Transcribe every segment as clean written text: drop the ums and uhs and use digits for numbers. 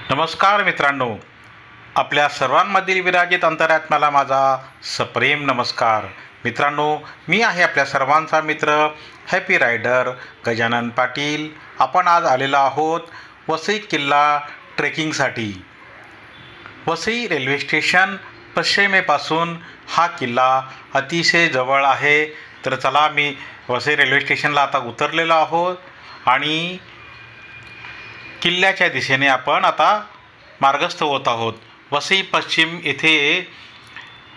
नमस्कार मित्रांनो, आपल्या सर्वांमधील विराजित अंतरात्म्याला माझा सप्रेम नमस्कार. मित्रांनो, मी आहे आपल्या सर्वांचा मित्र हॅपी रायडर गजानन पाटील. आपण आज आलेलो आहोत वसई किल्ला ट्रेकिंगसाठी. वसई रेल्वे स्टेशन पश्चिमेपासून हा किल्ला अतिशय जवळ आहे. तर चला, मी वसई रेल्वे स्टेशनला आता उतरलेलो आहोत आणि किल्ल्याच्या दिशेने आपण आता मार्गस्थ होत आहोत. वसई पश्चिम येथे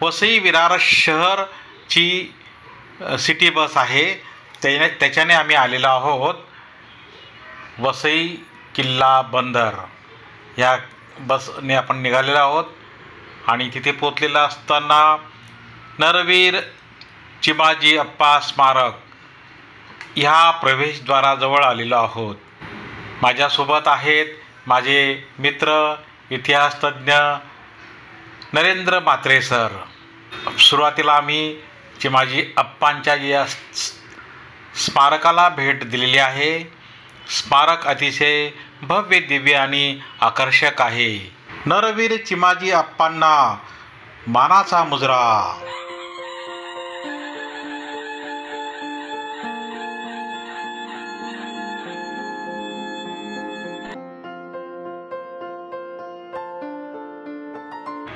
वसई विरार शहरची सिटी बस आहे, त्याच्याने आम्ही आलेलो आहोत. वसई किल्ला बंदर या बसने आपण निघालेलो आहोत आणि तिथे पोचलेलं असताना नरवीर चिमाजी अप्पा स्मारक ह्या प्रवेशद्वाराजवळ आलेलो आहोत. माझ्यासोबत आहेत माझे मित्र इतिहासतज्ञ नरेंद्र म्हात्रे सर. सुरुवातीला आम्ही चिमाजी अप्पांच्या या स्मारकाला भेट दिलेली आहे. स्मारक अतिशय भव्य, दिव्य आणि आकर्षक आहे. नरवीर चिमाजी अप्पांना मानाचा मुजरा.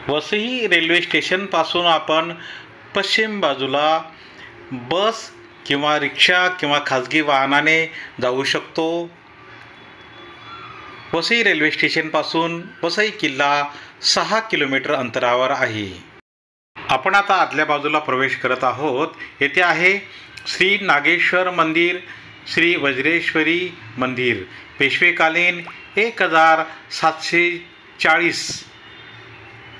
वसई रेल्वे स्टेशनपासून आपण पश्चिम बाजूला बस किंवा रिक्षा किंवा खाजगी वाहनाने जाऊ शकतो. वसई रेल्वे स्टेशनपासून वसई किल्ला 6 किलोमीटर अंतरावर आहे. आपण आता आतल्या बाजूला प्रवेश करत आहोत. येथे आहे श्री नागेश्वर मंदिर, श्री वज्रेश्वरी मंदिर. पेशवेकालीन 1740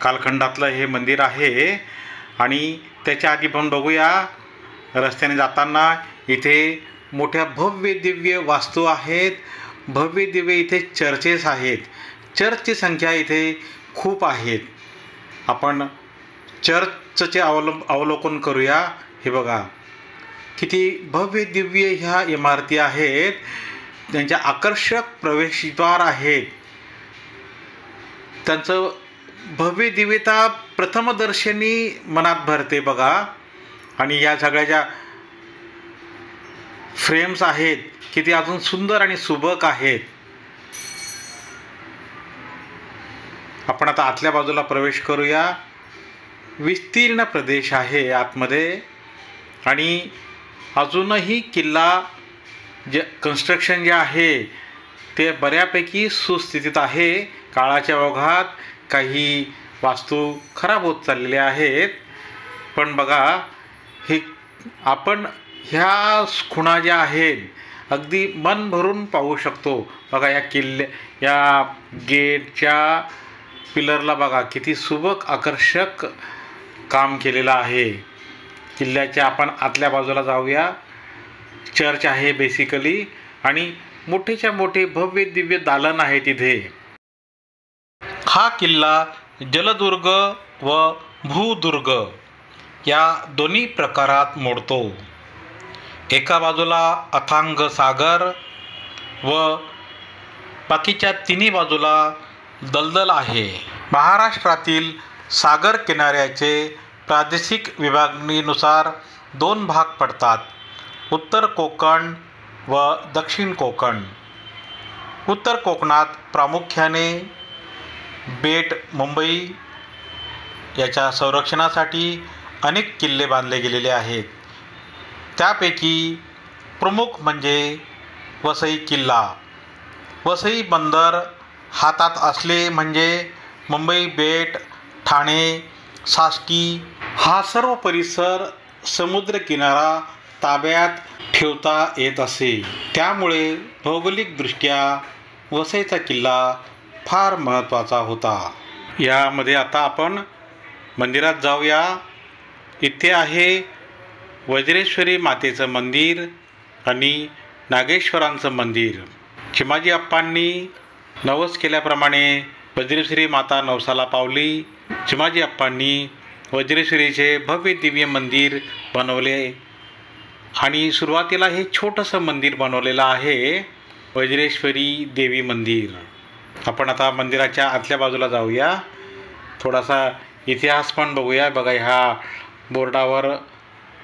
कालखंडातलं हे मंदिर आहे. आणि त्याच्या आधी पण बघूया, रस्त्याने जाताना इथे मोठ्या भव्य दिव्य वास्तू आहेत. भव्य दिव्य इथे चर्चेस आहेत. चर्चची संख्या इथे खूप आहेत. आपण चर्चचे अवलोकन करूया. हे बघा किती भव्य दिव्य ह्या इमारती आहेत. त्यांच्या आकर्षक प्रवेशद्वार आहेत. त्यांचं भव्य दिव्यता प्रथमदर्शनी मनात भरते बघा. आणि या सगळ्याच्या फ्रेम्स आहेत किती अजून सुंदर आणि सुबक आहेत. आपण आता आतल्या बाजूला प्रवेश करूया. विस्तीर्ण प्रदेश आहे आतमध्ये आणि अजूनही किल्ला कन्स्ट्रक्शन जे आहे ते बऱ्यापैकी सुस्थितीत आहे. काळाच्या ओघात काही वास्तू खराब होत चाललेल्या आहेत, पण बघा हे आपण ह्या खुणा ज्या आहेत अगदी मन भरून पाहू शकतो. बघा या गेटच्या पिलरला बघा किती सुबक आकर्षक काम केलेलं आहे. किल्ल्याच्या आपण आतल्या बाजूला जाऊया. चर्च आहे बेसिकली आणि मोठेच्या मोठे भव्य दिव्य दालन आहे तिथे. हा किल्ला जलदुर्ग व भूदुर्ग या दोन्ही प्रकारात मोडतो. एका बाजूला अथांग सागर व बाकीच्या तिन्ही बाजूला दलदल आहे. महाराष्ट्रातील सागर किनाऱ्याचे प्रादेशिक विभागणीनुसार 2 भाग पडतात, उत्तर कोकण व दक्षिण कोकण. उत्तर कोकणात प्रामुख्याने बेट मुंबई याच्या संरक्षणासाठी अनेक किल्ले बांधले गेलेले आहेत. त्यापैकी प्रमुख म्हणजे वसई किल्ला. वसई बंदर हातात असले म्हणजे मुंबई बेट, ठाणे, साष्टी हा सर्व परिसर समुद्रकिनारा ताब्यात ठेवता येत असे. त्यामुळे भौगोलिकदृष्ट्या वसईचा किल्ला फार महत्त्वाचा होता. यामध्ये आता आपण मंदिरात जाऊया. इथे आहे वज्रेश्वरी मातेचं मंदिर आणि नागेश्वरांचं मंदिर. चिमाजी अप्पांनी नवस केल्याप्रमाणे वज्रेश्वरी माता नवसाला पावली. चिमाजी अप्पांनी वज्रेश्वरीचे भव्य दिव्य मंदिर बनवले आणि सुरुवातीला हे छोटंसं मंदिर बनवलेलं आहे, वज्रेश्वरी देवी मंदिर. आपण आता मंदिराच्या आतल्या बाजूला जाऊया, थोडासा इतिहास पण बघूया. बघा, ह्या बोर्डावर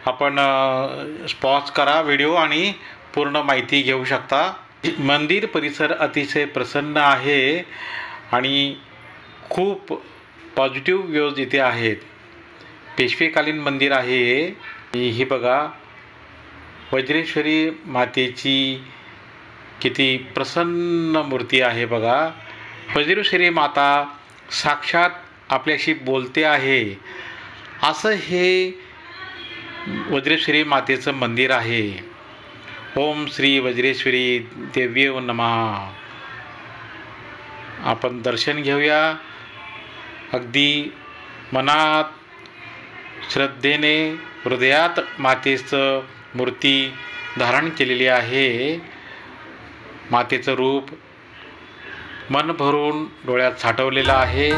आपण पॉज करा व्हिडिओ आणि पूर्ण माहिती घेऊ शकता. मंदिर परिसर अतिशय प्रसन्न आहे आणि खूप पॉझिटिव्ह व्ह्यूज इथे आहेत. पेशवेकालीन मंदिर आहे ही. बघा, वज्रेश्वरी मातेची किती प्रसन्न मूर्ती आहे. बघा, वज्रेश्वरी माता साक्षात आपल्याशी बोलते आहे, असं हे वज्रेश्वरी मातेचं मंदिर आहे. ओम श्री वज्रेश्वरी देव्ये नमः. आपण दर्शन घेऊया. अगदी मनात श्रद्धेने हृदयात मातेचं मूर्ती धारण केलेली आहे. मातेचं रूप मन भरून डोळ्यात साठवलेलं आहे.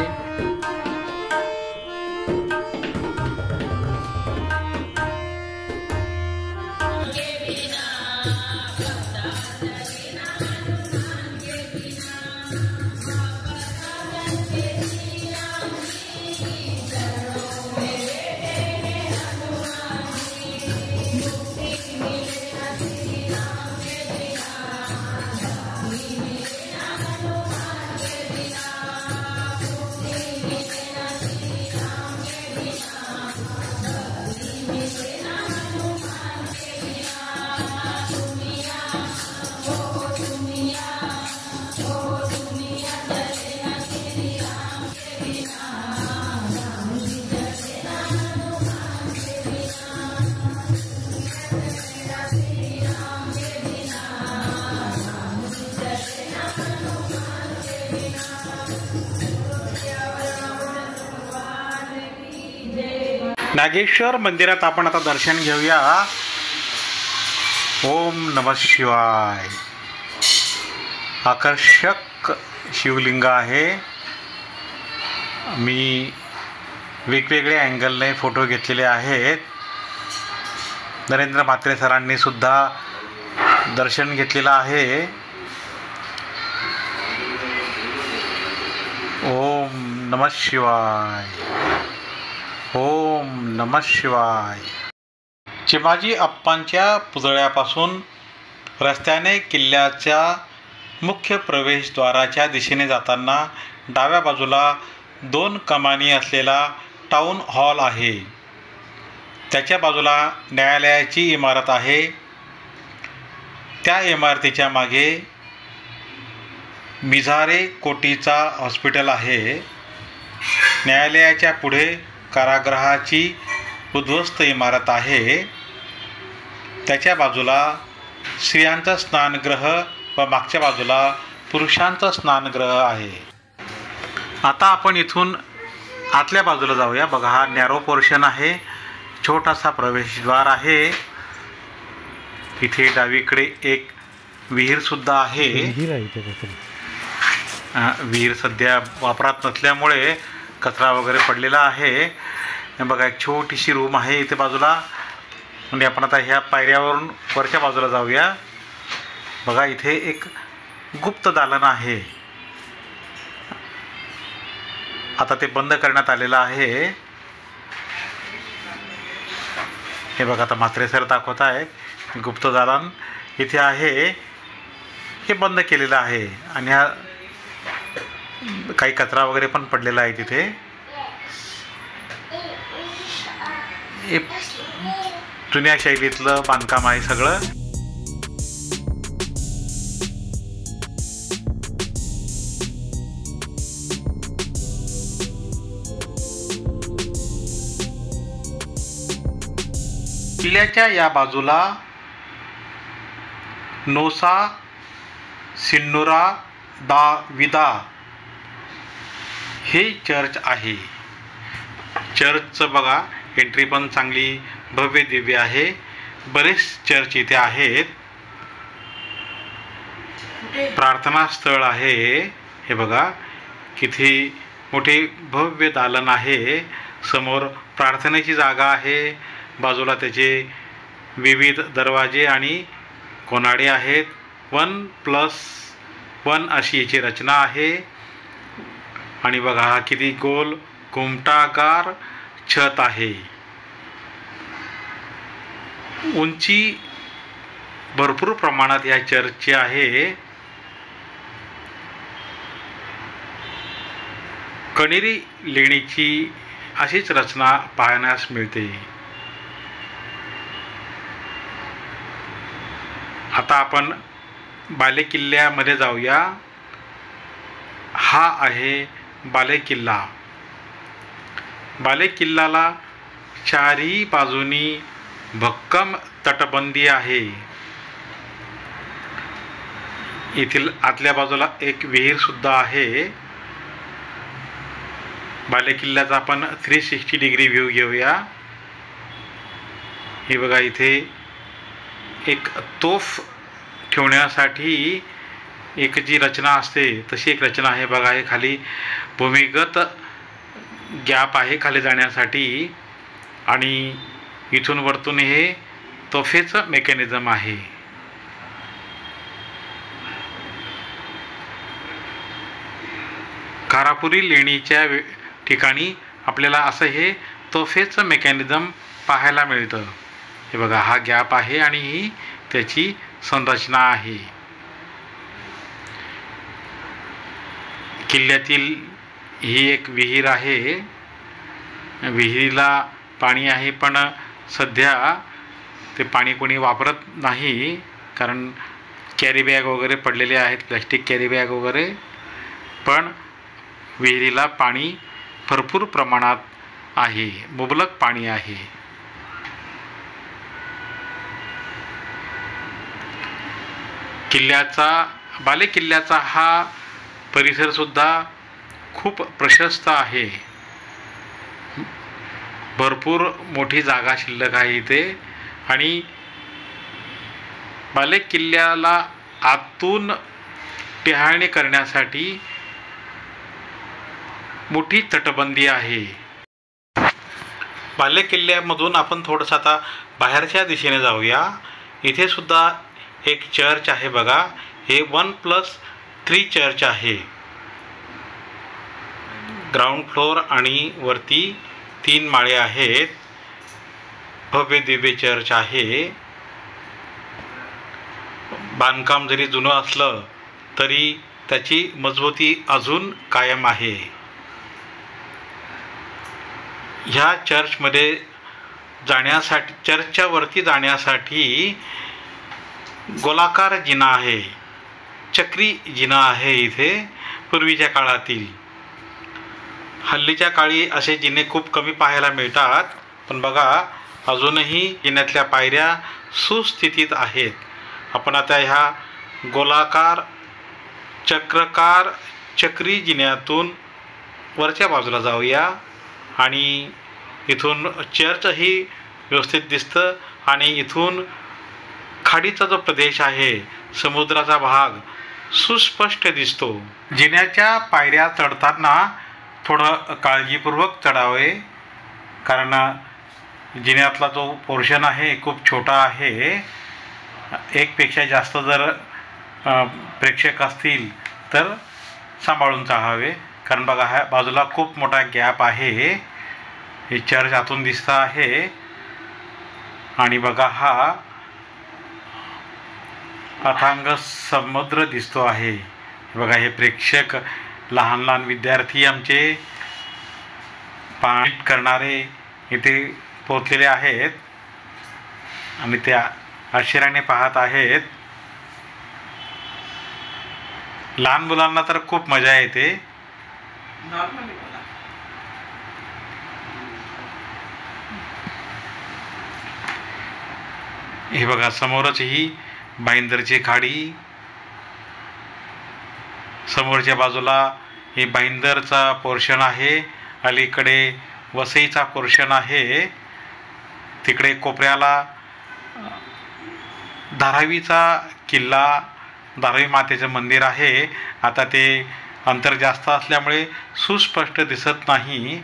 नागेश्वर मंदिरात आपण आता दर्शन घेऊया. ओम नमः शिवाय. आकर्षक शिवलिंग आहे. मी वेगवेगळ्या अँगलने फोटो घेतलेले आहेत. नरेंद्र म्हात्रे सरांनी सुद्धा दर्शन घेतलेलं आहे. ओम नमः शिवाय. ओम नमः शिवाय. चिमाजी अप्पांच्या पुतळ्यापासून रस्त्याने किल्ल्याच्या मुख्य प्रवेशद्वाराच्या दिशेने जाताना डाव्या बाजूला 2 कमानी असलेला टाऊन हॉल आहे. त्याच्या बाजूला न्यायालयाची इमारत आहे. त्या इमारतीच्या मागे मिझारे कोटीचा हॉस्पिटल आहे. न्यायालयाच्या पुढे कारागृहाची उद्ध्वस्त इमारत आहे. त्याच्या बाजूला स्त्रियांचा स्नानगृह व मागच्या बाजूला पुरुषांचा स्नानगृह आहे. आता आपण इथून आतल्या बाजूला जाऊया. बघा, हा नॅरो पोर्शन आहे. छोटासा प्रवेशद्वार आहे. इथे डावीकडे एक विहीरसुद्धा आहे. विहीर सध्या वापरात नसल्यामुळे कचरा वगैरे पडलेला आहे. बघा, एक छोटीशी रूम आहे इथे बाजूला. म्हणजे आपण आता ह्या पायऱ्यावरून वरच्या बाजूला जाऊया. बघा, इथे एक गुप्त दालन आहे. आता ते बंद करण्यात आलेलं आहे. हे बघा, आता म्हात्रे सर दाखवत आहे. गुप्त दालन इथे आहे. हे बंद केलेलं आहे आणि हा काही कचरा वगैरे पण पडलेला आहे तिथे. हे जुन्या शैलीतलं बांधकाम आहे सगळं. किल्ल्याच्या या बाजूला नोसा सिन्नुरा दा विदा हे चर्च आहे. चर्चचं बघा, एंट्री पण चांगली भव्य दिव्य आहे. बरेच चर्च इथे आहेत. प्रार्थना स्थळ आहे. हे बघा, किती मोठे भव्य दालन आहे. समोर प्रार्थनेची जागा आहे. बाजूला त्याचे विविध दरवाजे आणि कोनाडे आहेत. 1+ पण अशी याची रचना आहे. आणि बघा हा किती गोल घुमटाकार छत आहे. उंची भरपूर प्रमाणात या चर्चची आहे. कण्हेरी लेणीची अशीच रचना पाहण्यास मिळते. आता आपण बालेकिल्ल्यामध्ये जाऊया. हा आहे बालेकिल्ला. बालेकिल्ल्याला चारही बाजूनी भक्कम तटबंदी आहे. येथील आतल्या बाजूला एक विहीर सुद्धा आहे. बालेकिल्ल्याचा आपण 360 डिग्री व्ह्यू घेऊया. हे बघा, इथे एक तोफ ठेवण्यासाठी एक जी रचना असते तशी एक रचना आहे. बघा, हे खाली भूमिगत गॅप आहे खाली जाण्यासाठी आणि इथून वरतून हे तोफेचं मेकॅनिझम आहे. कारापुरी लेणीच्या ठिकाणी आपल्याला असं हे तोफेचं मेकॅनिझम पाहायला मिळतं. हे बघा, हा गॅप आहे आणि ही त्याची संरचना आहे. किल्ल्यातील ही एक विहीर आहे. विहिरीला पाणी आहे, पण सध्या ते पाणी कोणी वापरत नाही, कारण कॅरी बॅग वगैरे पडलेले आहेत, प्लॅस्टिक कॅरी बॅग वगैरे. पण विहिरीला पाणी भरपूर प्रमाणात आहे, मुबलक पाणी आहे. बालेकिल्ल्याचा हा परिसर सुद्धा खूप प्रशस्त आहे. भरपूर मोठी जागा शिल्लक आहे इथे. आणि बालेकिल्ल्याला आतून टेहाळणी करण्यासाठी मोठी तटबंदी आहे. बालेकिल्ल्यामधून आपण थोडंसं आता बाहेरच्या दिशेने जाऊया. इथे सुद्धा एक चर्च आहे. बघा, हे 1+3 चर्च आहे. ग्राउंड फ्लोअर आणि वरती 3 माळे आहेत. भव्य दिव्य चर्च आहे. बांधकाम जरी जुनं असलं तरी त्याची मजबूती अजून कायम आहे. ह्या चर्चमध्ये जाण्यासाठी, चर्चच्या वरती जाण्यासाठी गोलाकार जिना आहे, चक्री जिना आहे इथे पूर्वीच्या काळातील. हल्लीच्या काळी असे जिने खूप कमी पाहायला मिळतात, पण बघा अजूनही जिन्यातल्या पायऱ्या सुस्थितीत आहेत. आपण आता ह्या गोलाकार चक्राकार चक्री जिन्यातून वरच्या बाजूला जाऊया आणि इथून चर्चही व्यवस्थित दिसतं. आणि इथून खाडीचा जो प्रदेश आहे, समुद्राचा भाग सुस्पष्ट दिसतो. जिन्याच्या पायऱ्या चढताना थोडं काळजीपूर्वक चढावे, कारण जिन्यातला जो पोर्शन आहे खूप छोटा आहे. एकपेक्षा जास्त जर प्रेक्षक असतील तर सांभाळून चढावे, कारण बघा ह्या बाजूला खूप मोठा गॅप आहे. हे चर्च आतून दिसतं आहे आणि बघा हा अथांग समुद्र दिसतो आहे. बघा, हे प्रेक्षक लहान लहान विद्यार्थी आमचे पाठ करणारे इथे पोहोचलेले आहेत आणि ते आश्चर्याने पाहत आहेत. लहान मुलांना तर खूप मजा येते. हे बघा, समोरच ही भाईंदरची खाडी. समोरच्या बाजूला हे भाईंदरचा पोर्शन आहे, अलीकडे वसईचा पोर्शन आहे. तिकडे कोपऱ्याला धारावीचा किल्ला, धारावी मातेचं मंदिर आहे. आता ते अंतर जास्त असल्यामुळे सुस्पष्ट दिसत नाही.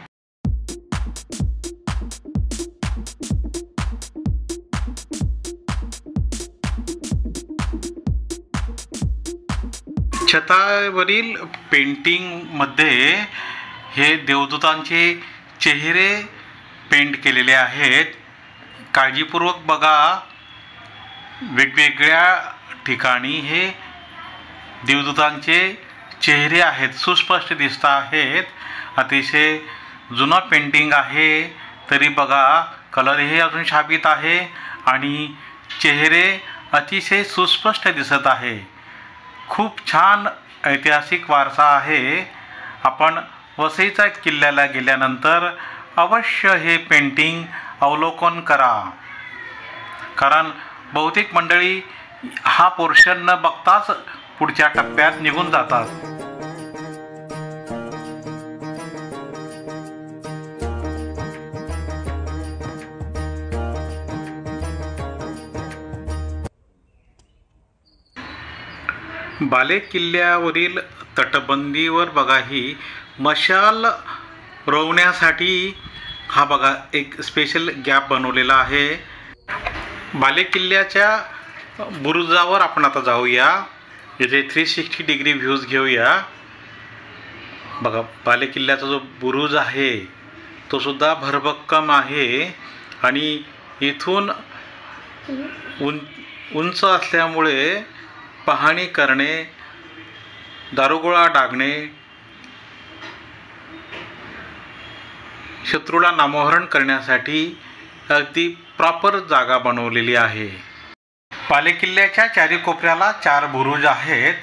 छतावरील पेंटिंगमध्ये हे देवदूतांचे चेहरे पेंट केलेले आहेत. काळजीपूर्वक बघा, वेगवेगळ्या ठिकाणी हे देवदूतांचे चेहरे आहेत, सुस्पष्ट दिसत आहेत. अतिशय जुना पेंटिंग आहे तरी बघा, कलर हे अजून शाबीत आहे आणि चेहरे अतिशय सुस्पष्ट दिसत आहे. खूप छान ऐतिहासिक वारसा आहे. आपण वसईच्या किल्ल्याला गेल्यानंतर अवश्य हे पेंटिंग अवलोकन करा, कारण बहुतेक मंडळी हा पोर्शन न बघताच पुढच्या टप्प्यात निघून जातात. बालेकिल्ल्यावरील तटबंदीवर बघा, ही मशाल रोवण्यासाठी हा बघा एक स्पेशल गॅप बनवलेला आहे. बालेकिल्ल्याच्या बुरुजावर आपण आता जाऊया. इथे 360 डिग्री व्ह्यूज घेऊया. बघा, बालेकिल्ल्याचा जो बुरुज आहे तो सुद्धा भरभक्कम आहे आणि इथून उंच असल्यामुळे पाहणी करणे, दारुगोळा डागणे, शत्रूला नामोहरण करण्यासाठी अगदी प्रॉपर जागा बनवलेली आहे. बालेकिल्ल्याच्या चारी कोपऱ्याला 4 बुरुज आहेत.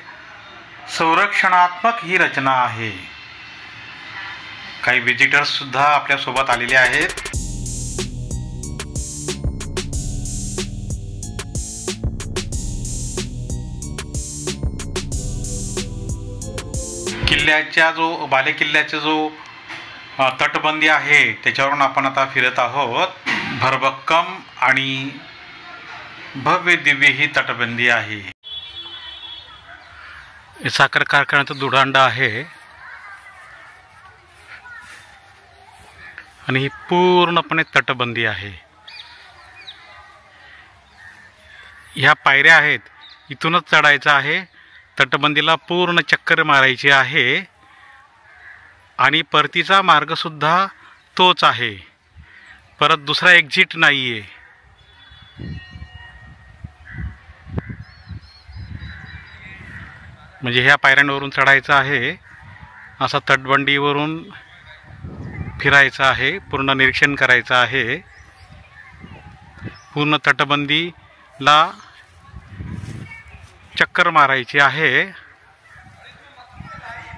संरक्षणात्मक ही रचना आहे. काही विजिटर्स सुद्धा आपल्यासोबत आलेले आहेत. बालेकिल्ल्याचा जो तटबंदी आहे त्याच्यावरून आपण आता फिरत आहोत. भरभक्कम आणि भव्य दिव्य ही तटबंदी आहे. साखर कारखान्याचा दुधांडा आहे आणि ही पूर्णपणे तटबंदी आहे. ह्या पायऱ्या आहेत, इथूनच चढायचं आहे. तटबंदीला पूर्ण चक्कर मारायची आहे आणि परतीचा मार्गसुद्धा तोच आहे. परत दुसरा एक्झिट नाही आहे. म्हणजे ह्या पायऱ्यांवरून चढायचं आहे, असा तटबंदीवरून फिरायचं आहे, पूर्ण निरीक्षण करायचं आहे. पूर्ण तटबंदीला चक्कर मारायची आहे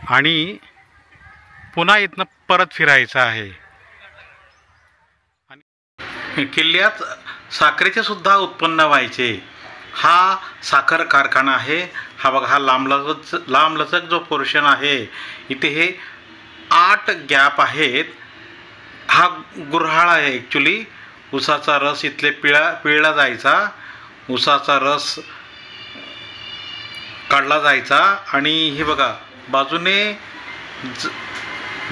आणि पुन्हा इथनं परत फिरायचं आहे. किल्ल्यात साखरेचे सुद्धा उत्पन्न व्हायचे. हा साखर कारखाना आहे. हा बघा, हा लांबलचक जो पोर्शन आहे, इथे हे 8 गॅप आहेत. हा गुऱ्हाळ आहे. ॲक्च्युली ऊसाचा रस इथले पिळला जायचा, ऊसाचा रस काढला जायचा आणि हे बघा बाजूने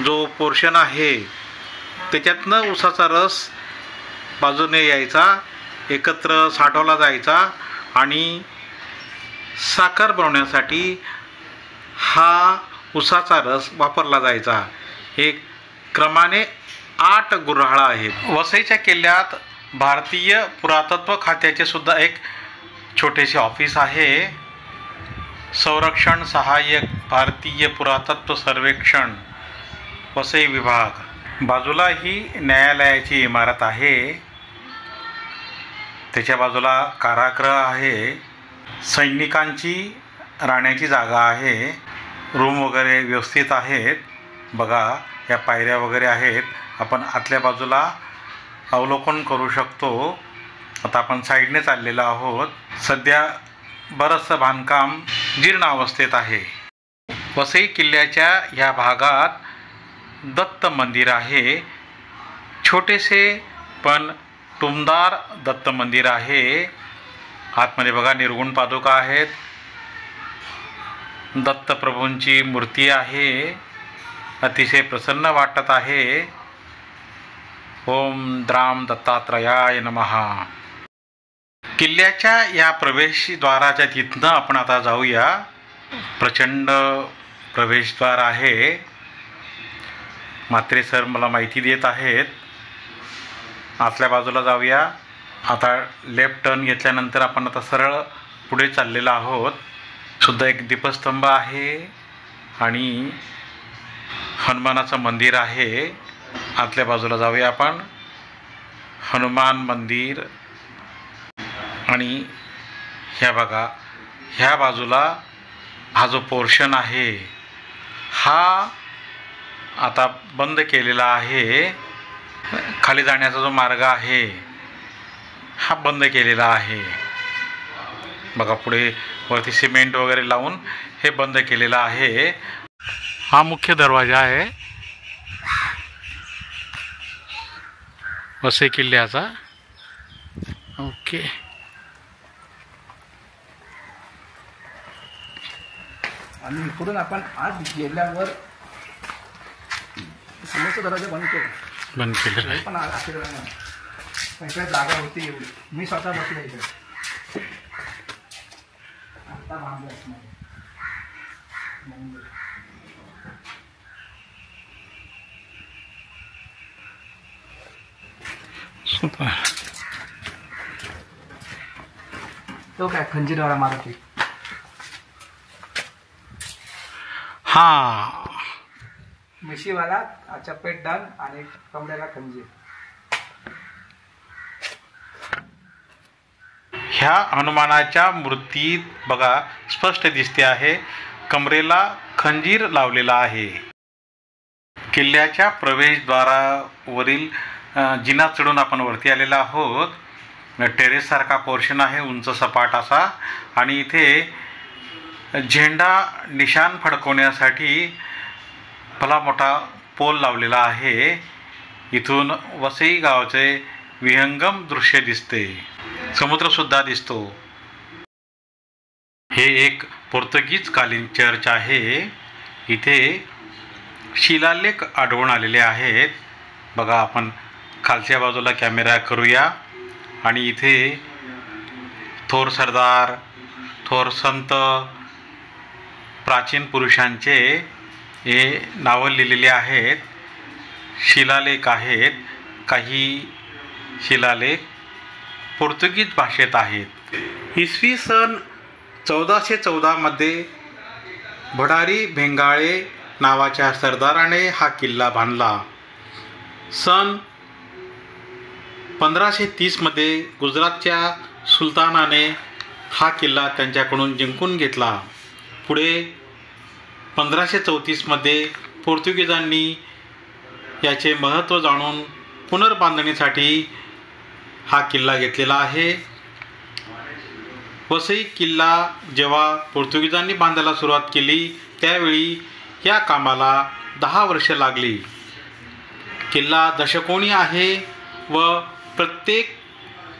जो पोर्शन आहे त्याच्यातनं ऊसाचा रस बाजूने यायचा, एकत्र साठवला जायचा आणि साखर बनवण्यासाठी हा ऊसाचा रस वापरला जायचा. हे क्रमाने 8 गुऱ्हाळ आहेत. वसईच्या किल्ल्यात भारतीय पुरातत्व खात्याचे सुद्धा एक छोटेसे ऑफिस आहे. संरक्षण सहाय्यक भारतीय पुरातत्व सर्वेक्षण वसई विभाग. बाजूला ही न्यायालयाची इमारत आहे. त्याच्या बाजूला कारागृह आहे. सैनिकांची राहण्याची जागा आहे. रूम वगैरे व्यवस्थित आहेत. बघा, या पायऱ्या वगैरे आहेत. आपण आतल्या बाजूला अवलोकन करू शकतो. आता आपण साईडने चाललेलो आहोत. सध्या बरंचसं बांधकाम जीर्ण अवस्थेत आहे. वसई किल्ल्याच्या ह्या भागात दत्त मंदिर आहे. छोटेसे पण टुमदार दत्त मंदिर आहे. आतमध्ये बघा निर्गुण पादुका आहेत. दत्तप्रभूंची मूर्ती आहे. अतिशय प्रसन्न वाटत आहे. ओम द्राम दत्तात्रयाय नमः. किल्ल्याच्या या प्रवेशद्वाराच्या तिथनं आपण आता जाऊया. प्रचंड प्रवेशद्वार आहे. म्हात्रे सर मला माहिती देत आहेत. आतल्या बाजूला जाऊया. आता लेफ्ट टर्न घेतल्यानंतर आपण आता सरळ पुढे चाललेलो आहोत. सुद्धा एक दीपस्तंभ आहे आणि हनुमानाचं मंदिर आहे. आतल्या बाजूला जाऊया आपण. हनुमान मंदिर आणि ह्या बघा, ह्या बाजूला हा जो पोर्शन आहे हा आता बंद केलेला आहे. खाली जाण्याचा जो मार्ग आहे हा बंद केलेला आहे. बघा पुढे वरती सिमेंट वगैरे लावून हे बंद केलेलं आहे. हा मुख्य दरवाजा आहे वसई किल्ल्याचा. ओके. आणि इकडून आपण आज गेल्यावर समोरचा दरवाजा बंद केलेला आहे. पण इकडे जागा होती एवढी. मी स्वतः बसलो इकडे. आता बांधलं असणार. तो काय खंजीरवाला मारुती. हा मिशीवाला चपेट डन आणि कमरेला खंजीर. ह्या हनुमानाच्या मूर्तीत बघा स्पष्ट दिसते आहे कमरेला खंजीर लावलेला आहे. किल्ल्याच्या प्रवेशद्वारावरील जिना चढून आपण वरती आलेला आहोत. टेरेस सारखा पोर्शन आहे उंच सपाट असा. आणि इथे झेंडा निशाण फडकवण्यासाठी भला मोठा पोल लावलेला आहे. इथून वसई गावाचे विहंगम दृश्य दिसते. समुद्रसुद्धा दिसतो. हे एक पोर्तुगीज कालीन चर्च आहे. इथे शिलालेख आढळून आलेले आहेत. बघा आपण खालच्या बाजूला कॅमेरा करूया. आणि इथे थोर सरदार, थोर संत, प्राचीन पुरुषांचे हे नावं लिहिलेले आहेत. शिलालेख आहेत. काही शिलालेख पोर्तुगीज भाषेत आहेत. इसवी सन 1414 मध्ये भडारी भेंगाळे नावाच्या सरदाराने हा किल्ला बांधला. सन 1530 मध्ये गुजरातच्या सुलतानाने हा किल्ला त्यांच्याकडून जिंकून घेतला. पुढे 1534 मध्ये पोर्तुगीजांनी याचे महत्त्व जाणून पुनर्बांधणीसाठी हा किल्ला घेतलेला आहे. वसई किल्ला जेव्हा पोर्तुगीजांनी बांधायला सुरुवात केली त्यावेळी या कामाला 10 वर्षे लागली. किल्ला दशकोनी आहे व प्रत्येक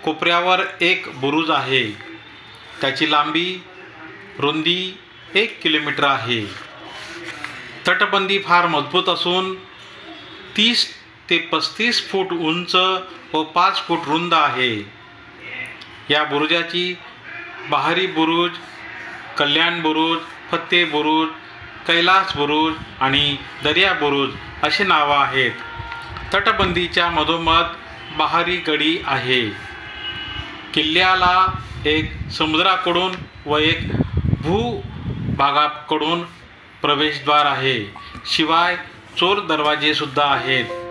कोपऱ्यावर एक बुरुज आहे. त्याची लांबी रुंदी 1 किलोमीटर आहे. तटबंदी फार मजबूत असून 30 ते 35 फूट उंच व 5 फूट रुंद आहे. या बुरुजाची बहारी बुरुज, कल्याण बुरुज, फत्ते बुरुज, कैलास बुरुज आणि दर्या बुरुज अशी नावं आहेत. तटबंदीच्या मधोमध बहारी गडी आहे. किल्ल्याला एक समुद्राकडून व एक भूभागाकडून प्रवेशद्वार आहे. शिवाय चोर दरवाजे सुद्धा आहेत.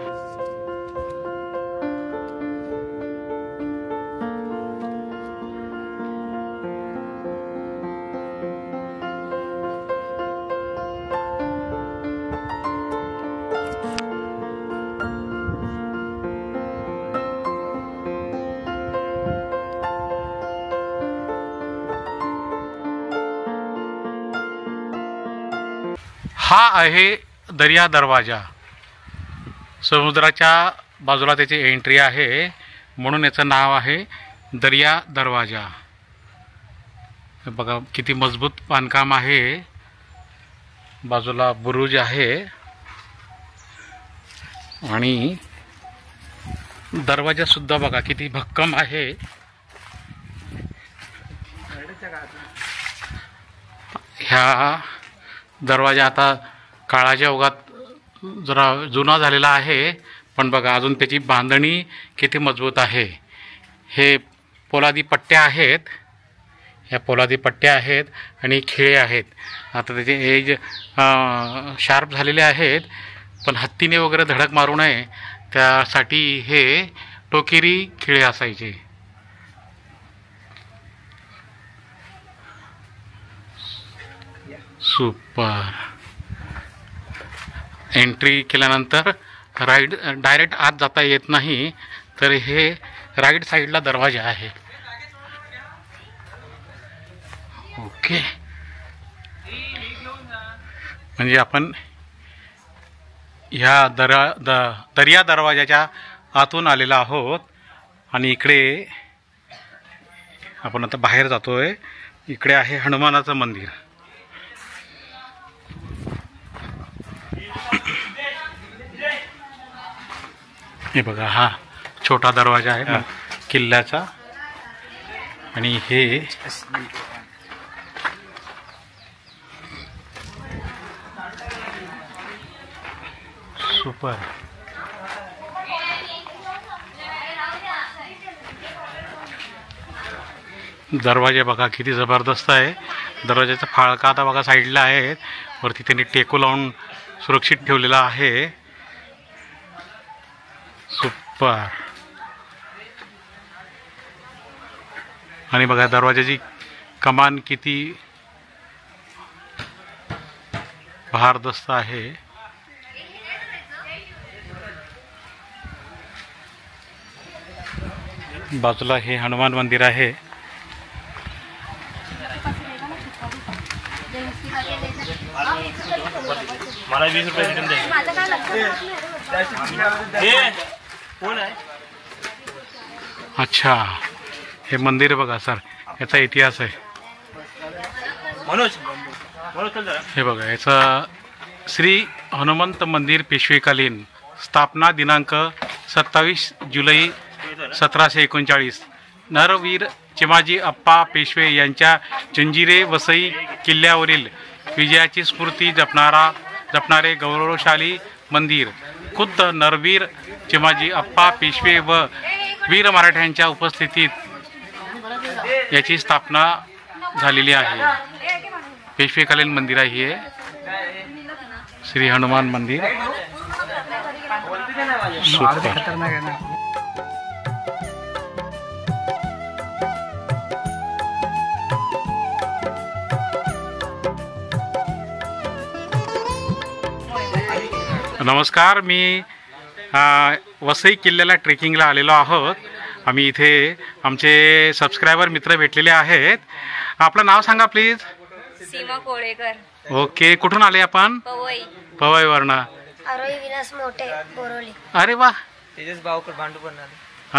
हा आहे दर्या दरवाजा. समुद्राच्या बाजूला त्याची एंट्री आहे म्हणून याचं नाव आहे दर्या दरवाजा. बघा किती मजबूत बांधकाम आहे. बाजूला बुरुज आहे आणि दरवाजा सुद्धा बघा किती भक्कम आहे. ह्या दरवाजा आता काळाच्या ओघात जरा जुना झालेला आहे, पण बघा अजून त्याची बांधणी किती मजबूत आहे. हे पोलादी पट्ट्या आहेत, ह्या पोलादी पट्ट्या आहेत आणि खिळे आहेत. आता त्याचे एज शार्प झालेले आहेत, पण हत्तीने वगैरे धडक मारू नये त्यासाठी हे टोकेरी खिळे असायचे. सुपर. एंट्री केल्यानंतर डायरेक्ट आत जाता येत नाही, तर हे राईट साईडला दरवाजा आहे. ओके, म्हणजे आपण ह्या दर्या दरवाजाच्या आतून आलेला आहोत आणि इकडे आपण आता बाहेर जातोय. इकडे आहे हनुमानाचं मंदिर. हे बघा, हा छोटा दरवाजा आहे किल्ल्याचा आणि हे सुपर. दरवाजे बघा किती जबरदस्त आहे. दरवाजाचा फाळका आता बघा साईडला आहे, वरती त्यांनी टेकू लावून सुरक्षित ठेवलेला आहे. सुपर. आणि बघा दरवाजाची कमान किती भारदस्त आहे. बाजूला हे हनुमान मंदिर आहे. मला 20 रुपये रिटर्न द्यायचे. अच्छा, हे मंदिर बघा सर, याचा इतिहास आहे. हे बघा, याचा श्री हनुमंत मंदिर पेशवेकालीन, स्थापना दिनांक 27 जुलै 1739. नरवीर चिमाजी अप्पा पेशवे यांच्या जंजिरे वसई किल्ल्यावरील विजयाची स्फूर्ती जपणारे गौरवशाली मंदिर. खुद्द नरवीर चिमाजी अप्पा पेशवे व वीर मराठ्यांच्या उपस्थितीत याची स्थापना झालेली आहे. पेशवेकालीन मंदिर आहे हे श्री हनुमान मंदिर. सुपर. नमस्कार, मी वसई किल्ल्याला ट्रेकिंगला आलेलो आहोत. आम्ही इथे आमचे सबस्क्रायबर मित्र भेटलेले आहेत. आपलं नाव सांगा प्लीज. सीमा कोळेकर. ओके, कुठून आले आपण? पवई. पवईवरनं. आरोही विलास मोठे, बोरोली. अरे वा. तेजस भाऊकर भांडू बनणार.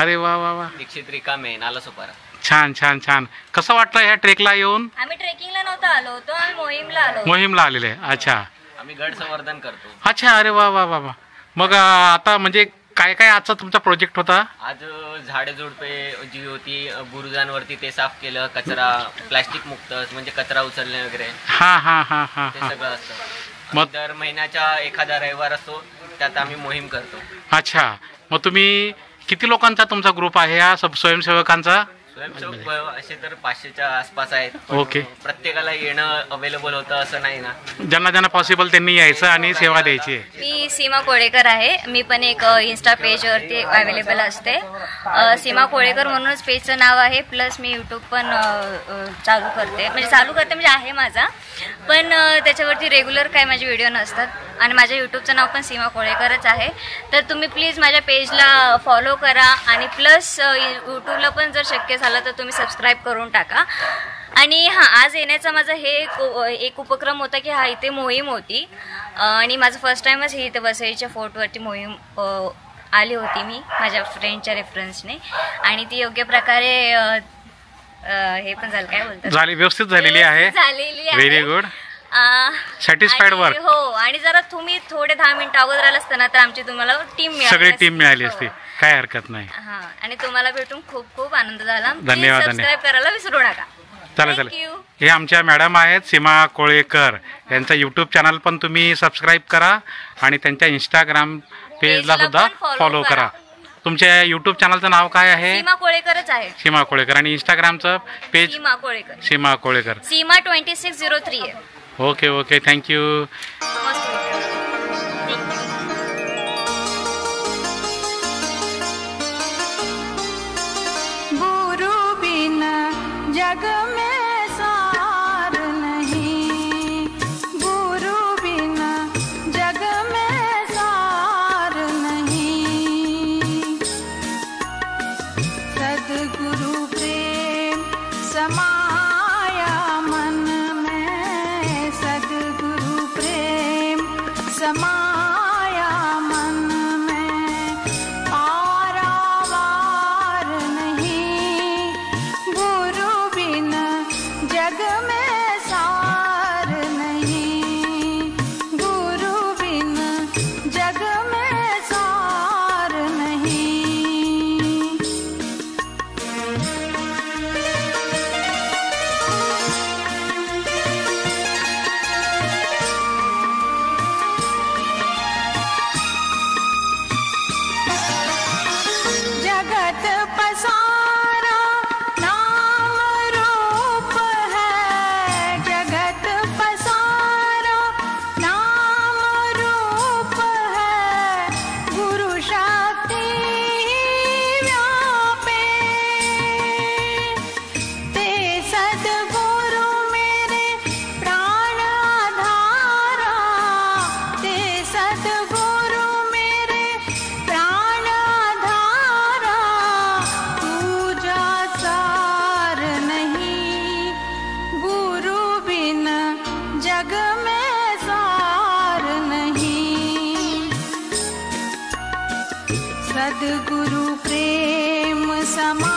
अरे वा वा वा. दीक्षित रिकामे नाला सुपारा. छान छान छान. कसं वाटलं ह्या ट्रेकला येऊन? आम्ही ट्रेकिंगला नव्हतो आलो होतो, आम्ही मोहीमला आलो. मोहीमला आलेले. अच्छा आम्ही गड संवर्धन करतो. अच्छा. अरे वा वा वा वा. मग आता म्हणजे काय काय आजचा तुमचा प्रोजेक्ट होता? आज झाडे झुडपे जी होती बुरुजांवरती ते साफ केलं. कचरा प्लास्टिक मुक्त, म्हणजे कचरा उचलणे वगैरे हा हा हा हा ते हा. सगळं असतं. मग- दर महिन्याच्या एखादा रविवार असतो, त्यात आम्ही मोहीम करतो. अच्छा, मग तुम्ही किती लोकांचा तुमचा ग्रुप आहे या स्वयंसेवकांचा? स्वयंसेवक असे तर 500च्या आसपास आहेत. पण ओके. प्रत्येकाला येणं अवेलेबल होतं असं नाही ना. ज्यांना ज्यांना पॉसिबल त्यांनी यायचं आणि सेवा द्यायची. मी सीमा कोळेकर आहे. मी पण एक इन्स्टा पेजवरती अवेलेबल असते. सीमा कोळेकर म्हणूनच पेजचं नाव आहे. प्लस मी यूट्यूब पण चालू करते म्हणजे आहे माझा, पण त्याच्यावरती रेग्युलर काय माझे व्हिडिओ नसतात. आणि माझ्या यूट्यूबचं नाव पण सीमा कोळेकरच आहे. तर तुम्ही प्लीज माझ्या पेजला फॉलो करा आणि प्लस यूट्यूबला पण जर शक्य झालं तर तुम्ही सबस्क्राईब करून टाका. आणि हां, आज येण्याचा माझा हे एक उपक्रम होता की इथे मोहीम होती आणि माझं फर्स्ट टाईमच ही इथे वसईच्या फोर्टवरती मोहीम आली होती मी माझ्या फ्रेंडच्या रेफरन्सने. आणि ती योग्य प्रकारे हे पण झालं, काय बोलतात, व्यवस्थित झालेली आहे. Very good. Satisfied work. हो. आणि जरा तुम्ही थोडे 10 मिनिटं अगोदर आला असताना तर आमची तुम्हाला टीम मिळाली, सगळी टीम मिळाली असती. काय हरकत नाही. हा. आणि तुम्हाला भेटून खूप खूप आनंद झाला. धन्यवाद. सबस्क्राईब करायला विसरू नका. चालेल Thank चालेल. you. हे आमच्या मॅडम आहेत सीमा कोळेकर. यांचा यूट्यूब चॅनल पण तुम्ही सबस्क्राईब करा आणि त्यांच्या इंस्टाग्राम पेजला पेजला सुद्धा पण follow फॉलो करा. तुमच्या यूट्यूब चॅनलचं नाव काय आहे? सीमा कोळेकरच आहे. सीमा कोळेकर. आणि इंस्टाग्रामचं पेज? सीमा कोळेकर. सीमा कोळेकर. सीमा 2603 आहे. Okay okay, thank you. मस्त विचार. गुरु बिन जग में सार नहीं, गुरु बिन जग में सार नहीं, सद्गुरु प्रेम समाया मन में, सद्गुरु प्रेम समाया मन में, पारावार नहीं, गुरु बिन जग में सार नहीं, गुरु बिन जग में सार नहीं। जगत पसारा नाम रूप है, जगत पसारा नाम रूप है, गुरु शक्ति व्यापे, ते सद्गुरु मेरे प्राण आधारा, ते सद्गुरु मेरे प्राण आधारा, पूजा सार नहीं, गुरु बिन जग में सार नहीं, सद्गुरु प्रेम समा